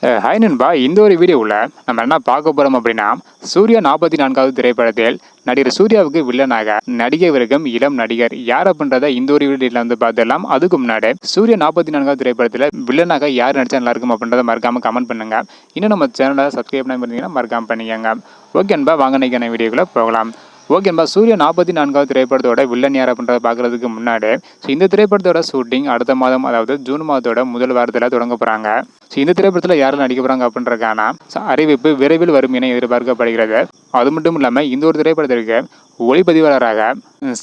Hi நண்பா, இந்த ஒரு வீடியோவில் நம்ம என்ன பார்க்க போகிறோம் அப்படின்னா, சூர்யா 44வது திரைப்படத்தில் நடிகர் சூர்யாவுக்கு வில்லனாக நடிகவிருக்கும் இளம் நடிகர் யார் அப்படின்றத இந்த ஒரு வீடியோவில் வந்து பார்த்துடலாம். அதுக்கு முன்னாடி சூர்யா 44வது திரைப்படத்தில் வில்லனாக யார் நடிச்சா நல்லா இருக்கும் அப்படின்றத மறக்காம கமெண்ட் பண்ணுங்க. இன்னும் நம்ம சேனலை சப்ஸ்கிரைப் பண்ணி இருந்தீங்கன்னா மறக்காம பண்ணிக்கோங்க. ஓகே நண்பா, வாங்க நினைக்கிற வீடியோக்குள்ள போகலாம். ஓகேன்பா, சூர்யா 44வது திரைப்படத்தோட வில்லன் யார் அப்படின்றத பார்க்கறதுக்கு முன்னாடி இந்த திரைப்படத்தோட ஷூட்டிங் அடுத்த மாதம், அதாவது ஜூன் மாதத்தோட முதல் வாரத்தில் தொடங்க போகிறாங்க. இந்த திரைப்படத்தில் யாரும் நடிக்க போகிறாங்க அப்படின்றதுக்கான அறிவிப்பு விரைவில் வரும் என எதிர்பார்க்கப்படுகிறது. அது மட்டும் இல்லாமல் இந்த ஒரு திரைப்படத்திற்கு ஒளிப்பதிவாளராக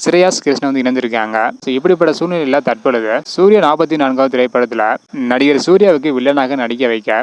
ஸ்ரேயாஸ் கிருஷ்ணன் வந்து இணைந்திருக்காங்க. இப்படிப்பட்ட சூழ்நிலையில் தற்பொழுது சூர்யா 44வது திரைப்படத்தில் நடிகர் சூர்யாவுக்கு வில்லனாக நடிக்க வைக்க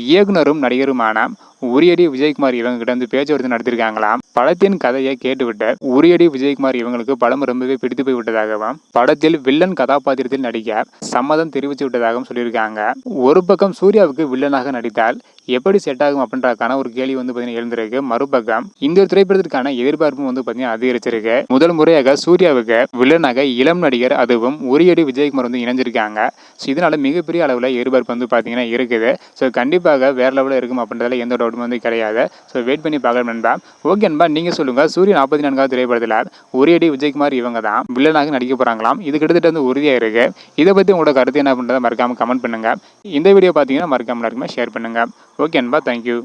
இயக்குனரும் நடிகருமான உரியடி விஜயகுமார் இவங்க கிட்ட வந்து பேச்சுவார்த்தை நடத்திருக்காங்களாம். படத்தின் கதையை கேட்டுவிட்டு உரியடி விஜயகுமார் இவங்களுக்கு படம் ரொம்பவே பிடித்து போய் விட்டதாகவும் படத்தில் வில்லன் கதாபாத்திரத்தில் நடிக்க சம்மதம் தெரிவித்து விட்டதாகவும் சொல்லியிருக்காங்க. ஒரு பக்கம் சூர்யாவுக்கு வில்லனாக நடித்தால் எப்படி செட் ஆகும் அப்படின்றதுக்கான ஒரு கேள்வி வந்து பார்த்தீங்கன்னா எழுந்திருக்கு. மறுபக்கம் இந்த திரைப்படத்திற்கான எதிர்பார்ப்பும் வந்து பார்த்தீங்கன்னா அதிகரிச்சிருக்கு. முதல் முறையாக சூர்யாவுக்கு வில்லனாக இளம் நடிகர், அதுவும் உரியடி விஜயகுமார் வந்து இணைஞ்சிருக்காங்க. இதனால மிகப்பெரிய அளவில் எதிர்பார்ப்பு வந்து பார்த்தீங்கன்னா இருக்குது. கண்டிப்பாக வேற லெவலில் இருக்கும் அப்படின்றதுல எந்த டவுட்டும் வந்து கிடையாது. வெயிட் பண்ணி பார்க்கலாம் நண்பா. ஓகே நண்பா, நீங்கள் சொல்லுங்கள், சூர்யா 44வது திரைப்படத்தில் உரியடி விஜயகுமார் இவங்க தான் வில்லனாக நடிக்க போகிறாங்களாம். இது கிட்டத்தட்ட வந்து உறுதியாக இருக்கு. இதை பற்றி உங்களோட கருத்து என்ன அப்படின்றத மறக்காம கமெண்ட் பண்ணுங்க. இந்த வீடியோ பார்த்தீங்கன்னா மறக்காம எல்லாருக்குமே ஷேர் பண்ணுங்க. ஓகே நண்பா, தேங்க்யூ.